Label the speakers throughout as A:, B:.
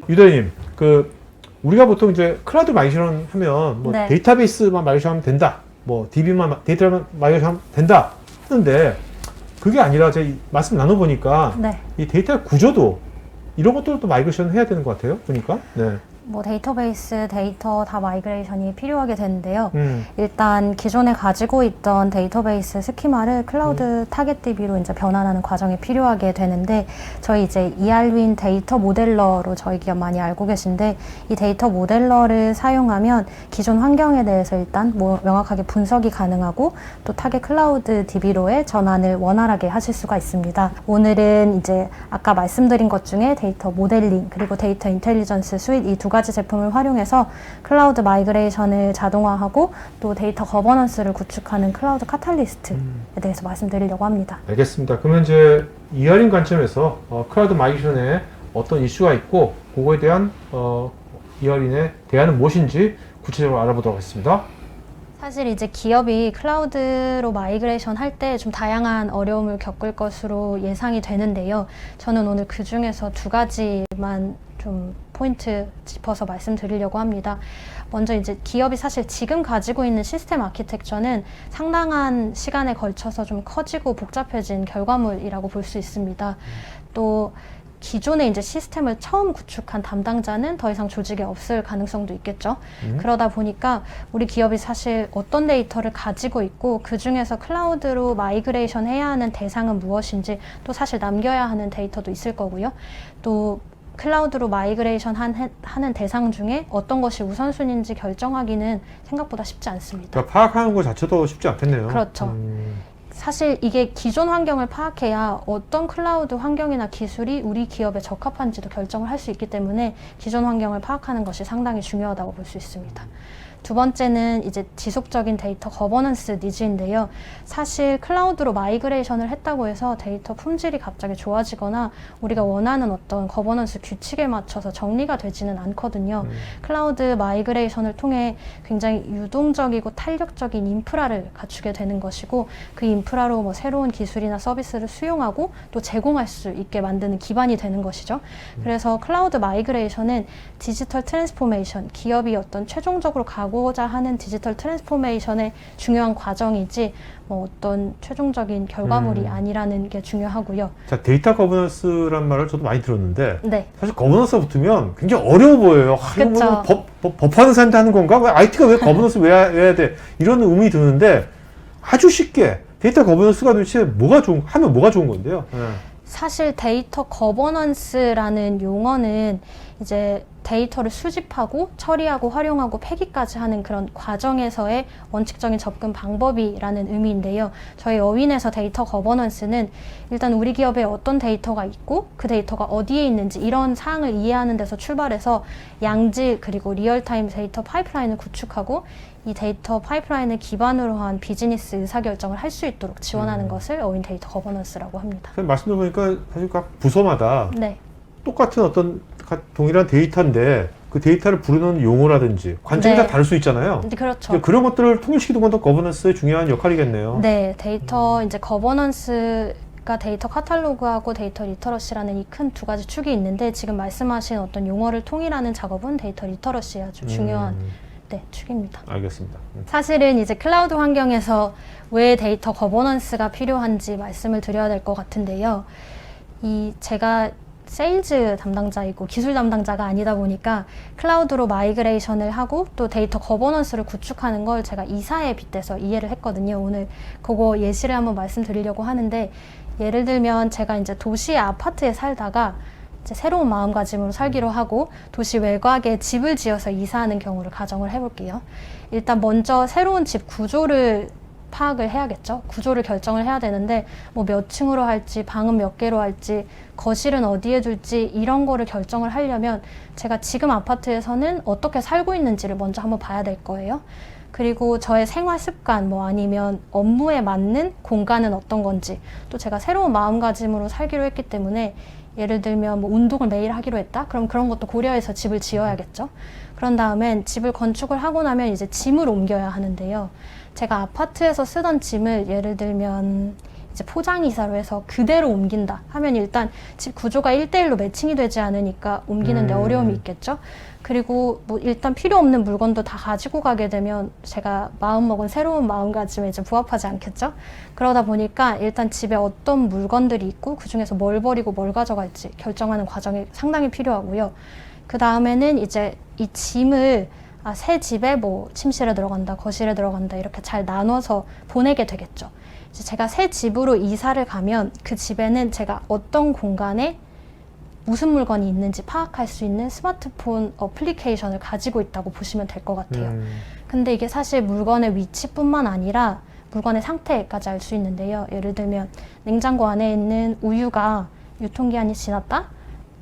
A: 유다님, 우리가 보통 이제 클라우드 마이그레이션 하면 뭐
B: 네.
A: 데이터베이스만 마이그레이션 하면 된다, 뭐 DB만 데이터만 마이그레이션 하면 된다 하는데 그게 아니라 제가 말씀 나눠보니까
B: 네.
A: 이 데이터 구조도 이런 것들도 마이그레이션 해야 되는 것 같아요. 보니까. 네.
B: 뭐 데이터베이스, 데이터 다 마이그레이션이 필요하게 되는데요.
A: 음.
B: 일단 기존에 가지고 있던 데이터베이스 스키마를 클라우드 타겟DB로 이제 변환하는 과정이 필요하게 되는데, 저희 이제 이알윈 데이터 모델러로 저희 기업 많이 알고 계신데, 이 데이터 모델러를 사용하면 기존 환경에 대해서 일단 뭐 명확하게 분석이 가능하고 또 타겟 클라우드 DB로의 전환을 원활하게 하실 수가 있습니다. 오늘은 이제 아까 말씀드린 것 중에 데이터 모델링 그리고 데이터 인텔리전스 스윗 이 두 가지 제품을 활용해서 클라우드 마이그레이션을 자동화하고 또 데이터 거버넌스를 구축하는 클라우드 카탈리스트에 대해서 말씀드리려고 합니다.
A: 알겠습니다. 그러면 이제 이어링 관점에서 클라우드 마이그레이션에 어떤 이슈가 있고 그거에 대한 이어링의 대안은 무엇인지 구체적으로 알아보도록 하겠습니다.
B: 사실 이제 기업이 클라우드로 마이그레이션 할 때 좀 다양한 어려움을 겪을 것으로 예상이 되는데요. 저는 오늘 그 중에서 두 가지만 좀 포인트 짚어서 말씀드리려고 합니다. 먼저 이제 기업이 사실 지금 가지고 있는 시스템 아키텍처는 상당한 시간에 걸쳐서 좀 커지고 복잡해진 결과물이라고 볼 수 있습니다. 또 기존에 이제 시스템을 처음 구축한 담당자는 더 이상 조직에 없을 가능성도 있겠죠. 그러다 보니까 우리 기업이 사실 어떤 데이터를 가지고 있고 그 중에서 클라우드로 마이그레이션 해야 하는 대상은 무엇인지, 또 사실 남겨야 하는 데이터도 있을 거고요. 또 클라우드로 마이그레이션 하는 대상 중에 어떤 것이 우선순위인지 결정하기는 생각보다 쉽지 않습니다.
A: 그러니까 파악하는 것 자체도 쉽지 않겠네요.
B: 그렇죠. 사실 이게 기존 환경을 파악해야 어떤 클라우드 환경이나 기술이 우리 기업에 적합한지도 결정을 할 수 있기 때문에 기존 환경을 파악하는 것이 상당히 중요하다고 볼 수 있습니다. 두 번째는 이제 지속적인 데이터 거버넌스 니즈인데요. 사실 클라우드로 마이그레이션을 했다고 해서 데이터 품질이 갑자기 좋아지거나 우리가 원하는 어떤 거버넌스 규칙에 맞춰서 정리가 되지는 않거든요. 클라우드 마이그레이션을 통해 굉장히 유동적이고 탄력적인 인프라를 갖추게 되는 것이고, 그 인프라로 뭐 새로운 기술이나 서비스를 수용하고 또 제공할 수 있게 만드는 기반이 되는 것이죠. 그래서 클라우드 마이그레이션은 디지털 트랜스포메이션, 기업이 어떤 최종적으로 가고자 하는 디지털 트랜스포메이션의 중요한 과정이지 뭐 어떤 최종적인 결과물이 아니라는 게 중요하고요.
A: 자, 데이터 거버넌스란 말을 저도 많이 들었는데
B: 네.
A: 사실 거버넌스가 붙으면 굉장히 어려워 보여요. 이거 뭐
B: 그쵸.
A: 법하는 사람한테 하는 건가? 왜 IT가 왜 거버넌스 왜 해야 돼? 이런 의문이 드는데 아주 쉽게 데이터 거버넌스가 도대체 하면 뭐가 좋은 건데요? 네.
B: 사실 데이터 거버넌스라는 용어는 이제 데이터를 수집하고 처리하고 활용하고 폐기까지 하는 그런 과정에서의 원칙적인 접근 방법이라는 의미인데요. 저희 어윈에서 데이터 거버넌스는 일단 우리 기업에 어떤 데이터가 있고 그 데이터가 어디에 있는지 이런 사항을 이해하는 데서 출발해서 양질 그리고 리얼타임 데이터 파이프라인을 구축하고 이 데이터 파이프라인을 기반으로 한 비즈니스 의사결정을 할 수 있도록 지원하는 것을 어윈 데이터 거버넌스라고 합니다.
A: 말씀 들어보니까 사실 각 부서마다
B: 네.
A: 똑같은 어떤 동일한 데이터인데 그 데이터를 부르는 용어라든지 관점이
B: 네.
A: 다 다를 수 있잖아요.
B: 그렇죠.
A: 그런 것들을 통일시키는 것도 거버넌스의 중요한 역할이겠네요.
B: 네, 데이터 이제 거버넌스가 데이터 카탈로그하고 데이터 리터러시라는 이 큰 두 가지 축이 있는데, 지금 말씀하신 어떤 용어를 통일하는 작업은 데이터 리터러시의 아주 중요한 축입니다.
A: 알겠습니다.
B: 사실은 이제 클라우드 환경에서 왜 데이터 거버넌스가 필요한지 말씀을 드려야 될 것 같은데요. 제가 세일즈 담당자이고 기술 담당자가 아니다 보니까 클라우드로 마이그레이션을 하고 또 데이터 거버넌스를 구축하는 걸 제가 이사에 빗대서 이해를 했거든요. 오늘 그거 예시를 한번 말씀드리려고 하는데, 예를 들면 제가 이제 도시의 아파트에 살다가 이제 새로운 마음가짐으로 살기로 하고 도시 외곽에 집을 지어서 이사하는 경우를 가정을 해볼게요. 일단 먼저 새로운 집 구조를 파악을 해야겠죠. 구조를 결정을 해야 되는데 뭐 몇 층으로 할지, 방은 몇 개로 할지, 거실은 어디에 둘지 이런 거를 결정을 하려면 제가 지금 아파트에서는 어떻게 살고 있는지를 먼저 한번 봐야 될 거예요. 그리고 저의 생활 습관, 뭐 아니면 업무에 맞는 공간은 어떤 건지, 또 제가 새로운 마음가짐으로 살기로 했기 때문에 예를 들면 뭐 운동을 매일 하기로 했다? 그럼 그런 것도 고려해서 집을 지어야겠죠. 그런 다음엔 집을 건축을 하고 나면 이제 짐을 옮겨야 하는데요. 제가 아파트에서 쓰던 짐을 예를 들면 이제 포장이사로 해서 그대로 옮긴다 하면 일단 집 구조가 1대1로 매칭이 되지 않으니까 옮기는데 어려움이 있겠죠. 그리고 뭐 일단 필요 없는 물건도 다 가지고 가게 되면 제가 마음먹은 새로운 마음가짐에 이제 부합하지 않겠죠. 그러다 보니까 일단 집에 어떤 물건들이 있고 그 중에서 뭘 버리고 뭘 가져갈지 결정하는 과정이 상당히 필요하고요. 그 다음에는 이제 이 짐을 새 집에 뭐 침실에 들어간다, 거실에 들어간다 이렇게 잘 나눠서 보내게 되겠죠. 이제 제가 새 집으로 이사를 가면 그 집에는 제가 어떤 공간에 무슨 물건이 있는지 파악할 수 있는 스마트폰 어플리케이션을 가지고 있다고 보시면 될 것 같아요. 근데 이게 사실 물건의 위치뿐만 아니라 물건의 상태까지 알 수 있는데요. 예를 들면 냉장고 안에 있는 우유가 유통기한이 지났다?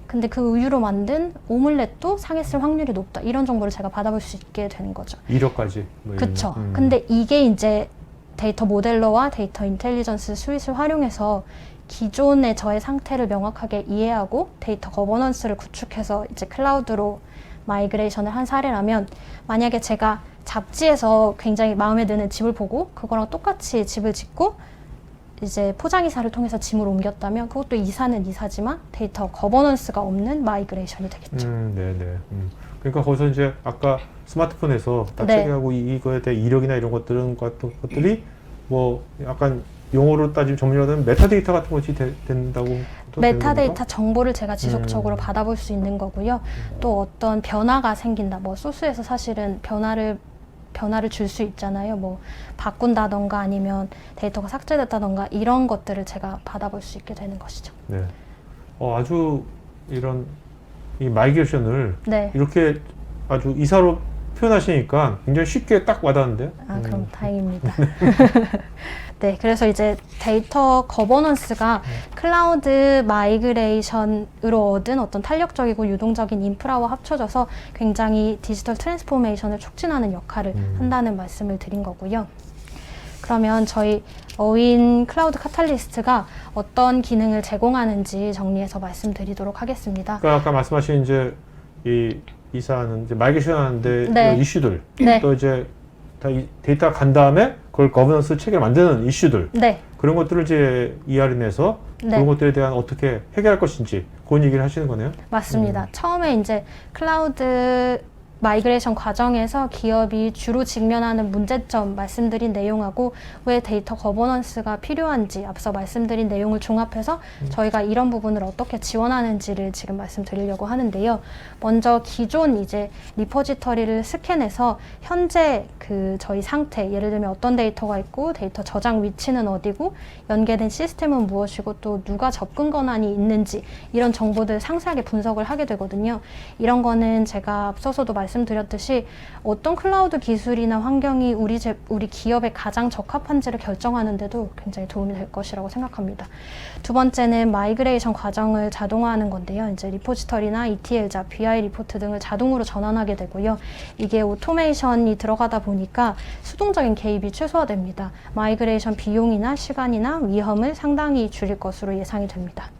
B: 근데 그 우유로 만든 오믈렛도 상했을 확률이 높다. 이런 정보를 제가 받아볼 수 있게 되는 거죠.
A: 이력까지. 뭐
B: 그쵸. 근데 이게 이제 데이터 모델러와 데이터 인텔리전스 스윗을 활용해서 기존의 저의 상태를 명확하게 이해하고 데이터 거버넌스를 구축해서 이제 클라우드로 마이그레이션을 한 사례라면, 만약에 제가 잡지에서 굉장히 마음에 드는 집을 보고 그거랑 똑같이 집을 짓고 이제 포장이사를 통해서 짐을 옮겼다면 그것도 이사는 이사지만 데이터 거버넌스가 없는 마이그레이션이 되겠죠.
A: 네네. 그러니까 거기서 이제 아까 스마트폰에서 딱
B: 네.
A: 체계하고 이거에 대한 이력이나 이런 것들은 같은 것들이 뭐 약간 용어로 따지면 전문용어는 메타데이터 같은 것이 된다고.
B: 메타데이터 정보를 제가 지속적으로 받아볼 수 있는 거고요. 또 어떤 변화가 생긴다. 뭐 소스에서 사실은 변화를 줄 수 있잖아요. 뭐 바꾼다던가 아니면 데이터가 삭제됐다던가 이런 것들을 제가 받아볼 수 있게 되는 것이죠.
A: 네. 아주 이런 이 마이그레이션을
B: 네.
A: 이렇게 아주 이사로 표현하시니까 굉장히 쉽게 딱 와닿는데요.
B: 그럼 다행입니다. 네, 그래서 이제 데이터 거버넌스가 클라우드 마이그레이션으로 얻은 어떤 탄력적이고 유동적인 인프라와 합쳐져서 굉장히 디지털 트랜스포메이션을 촉진하는 역할을 한다는 말씀을 드린 거고요. 그러면 저희 어윈 클라우드 카탈리스트가 어떤 기능을 제공하는지 정리해서 말씀드리도록 하겠습니다.
A: 그러니까 아까 말씀하신 이제 이사하는 이제 마이그레이션 하는데
B: 네.
A: 이슈들,
B: 네.
A: 또 이제 데이터가 간 다음에 그걸 거버넌스 체계를 만드는 이슈들,
B: 네.
A: 그런 것들을 이제 ER에 내서
B: 네.
A: 그런 것들에 대한 어떻게 해결할 것인지 그런 얘기를 하시는 거네요.
B: 맞습니다. 처음에 이제 클라우드 마이그레이션 과정에서 기업이 주로 직면하는 문제점 말씀드린 내용하고 왜 데이터 거버넌스가 필요한지 앞서 말씀드린 내용을 종합해서 저희가 이런 부분을 어떻게 지원하는지를 지금 말씀드리려고 하는데요. 먼저 기존 이제 리포지터리를 스캔해서 현재 그 저희 상태, 예를 들면 어떤 데이터가 있고 데이터 저장 위치는 어디고 연계된 시스템은 무엇이고 또 누가 접근 권한이 있는지 이런 정보들 상세하게 분석을 하게 되거든요. 이런 거는 제가 앞서서도 말씀드렸듯이 어떤 클라우드 기술이나 환경이 우리 기업에 가장 적합한지를 결정하는 데도 굉장히 도움이 될 것이라고 생각합니다. 두 번째는 마이그레이션 과정을 자동화하는 건데요. 이제 리포지터리나 ETL자, BI 리포트 등을 자동으로 전환하게 되고요. 이게 오토메이션이 들어가다 보니까 수동적인 개입이 최소화됩니다. 마이그레이션 비용이나 시간이나 위험을 상당히 줄일 것으로 예상이 됩니다.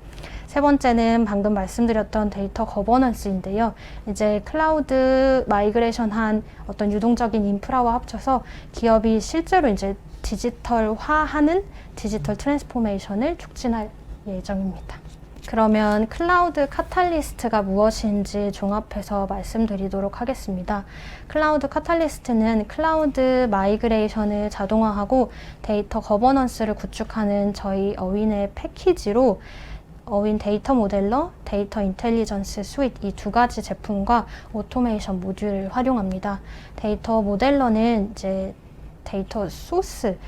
B: 세 번째는 방금 말씀드렸던 데이터 거버넌스인데요. 이제 클라우드 마이그레이션 한 어떤 유동적인 인프라와 합쳐서 기업이 실제로 이제 디지털화하는 디지털 트랜스포메이션을 촉진할 예정입니다. 그러면 클라우드 카탈리스트가 무엇인지 종합해서 말씀드리도록 하겠습니다. 클라우드 카탈리스트는 클라우드 마이그레이션을 자동화하고 데이터 거버넌스를 구축하는 저희 어윈의 패키지로 어윈 데이터 모델러, 데이터 인텔리전스 스윗 이 두 가지 제품과 오토메이션 모듈을 활용합니다. 데이터 모델러는 이제 데이터 소스를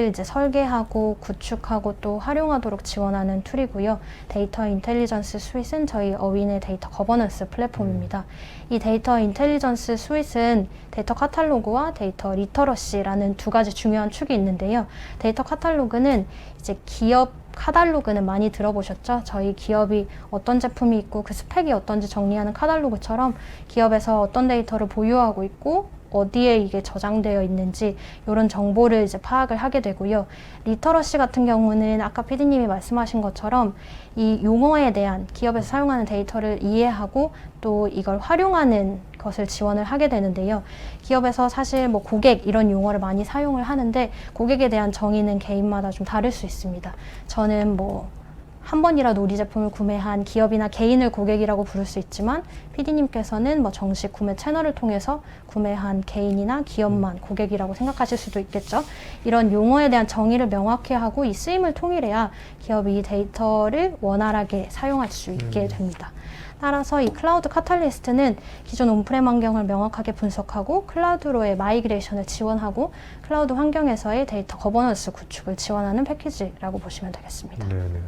B: 이제 설계하고 구축하고 또 활용하도록 지원하는 툴이고요. 데이터 인텔리전스 스윗은 저희 어윈의 데이터 거버넌스 플랫폼입니다. 이 데이터 인텔리전스 스윗은 데이터 카탈로그와 데이터 리터러시라는 두 가지 중요한 축이 있는데요. 데이터 카탈로그는 이제 기업 카탈로그는 많이 들어보셨죠? 저희 기업이 어떤 제품이 있고 그 스펙이 어떤지 정리하는 카탈로그처럼 기업에서 어떤 데이터를 보유하고 있고 어디에 이게 저장되어 있는지 이런 정보를 이제 파악을 하게 되고요. 리터러시 같은 경우는 아까 PD님이 말씀하신 것처럼 이 용어에 대한 기업에서 사용하는 데이터를 이해하고 또 이걸 활용하는 것을 지원을 하게 되는데요. 기업에서 사실 뭐 고객 이런 용어를 많이 사용을 하는데 고객에 대한 정의는 개인마다 좀 다를 수 있습니다. 저는 뭐 한 번이라도 우리 제품을 구매한 기업이나 개인을 고객이라고 부를 수 있지만 PD님께서는 뭐 정식 구매 채널을 통해서 구매한 개인이나 기업만 고객이라고 생각하실 수도 있겠죠. 이런 용어에 대한 정의를 명확히 하고 이 쓰임을 통일해야 기업이 이 데이터를 원활하게 사용할 수 있게 됩니다. 따라서 이 클라우드 카탈리스트는 기존 온프렘 환경을 명확하게 분석하고 클라우드로의 마이그레이션을 지원하고 클라우드 환경에서의 데이터 거버넌스 구축을 지원하는 패키지라고 보시면 되겠습니다.
A: 네네.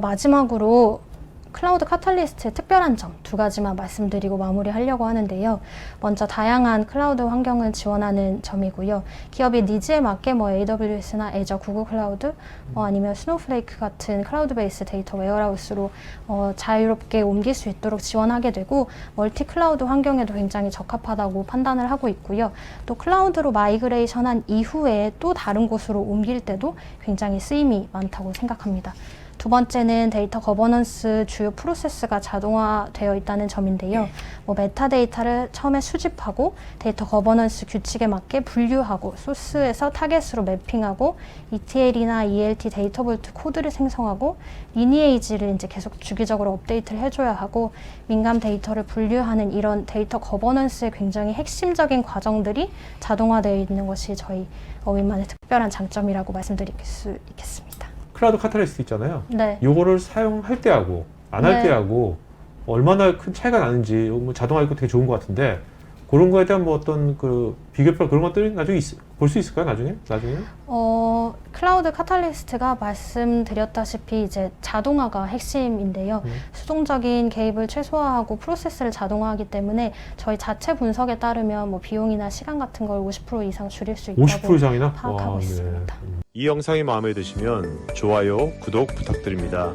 B: 마지막으로 클라우드 카탈리스트의 특별한 점 두 가지만 말씀드리고 마무리하려고 하는데요. 먼저 다양한 클라우드 환경을 지원하는 점이고요. 기업의 니즈에 맞게 뭐 AWS나 애저, 구글 클라우드, 아니면 스노우플레이크 같은 클라우드 베이스 데이터 웨어하우스로 자유롭게 옮길 수 있도록 지원하게 되고 멀티 클라우드 환경에도 굉장히 적합하다고 판단을 하고 있고요. 또 클라우드로 마이그레이션한 이후에 또 다른 곳으로 옮길 때도 굉장히 쓰임이 많다고 생각합니다. 두 번째는 데이터 거버넌스 주요 프로세스가 자동화되어 있다는 점인데요. 뭐 메타데이터를 처음에 수집하고 데이터 거버넌스 규칙에 맞게 분류하고 소스에서 타겟으로 매핑하고 ETL이나 ELT 데이터 볼트 코드를 생성하고 리니에이지를 이제 계속 주기적으로 업데이트를 해줘야 하고 민감 데이터를 분류하는 이런 데이터 거버넌스의 굉장히 핵심적인 과정들이 자동화되어 있는 것이 저희 어윈만의 특별한 장점이라고 말씀드릴 수 있겠습니다.
A: 클라우드 카탈리스트 있잖아요.
B: 네.
A: 요거를 사용할 때하고 안 할
B: 네.
A: 때하고 얼마나 큰 차이가 나는지 뭐 자동화 있고 되게 좋은 것 같은데 그런 거에 대한 뭐 어떤 그 비교표 그런 것들이 나중에 볼 수 있을까요? 나중에?
B: 클라우드 카탈리스트가 말씀드렸다시피 이제 자동화가 핵심인데요. 수동적인 개입을 최소화하고 프로세스를 자동화하기 때문에 저희 자체 분석에 따르면 뭐 비용이나 시간 같은 걸 50% 이상 줄일 수 있다고
A: 50% 이상이나?
B: 파악하고
A: 와, 네.
B: 있습니다.
C: 이 영상이 마음에 드시면 좋아요, 구독 부탁드립니다.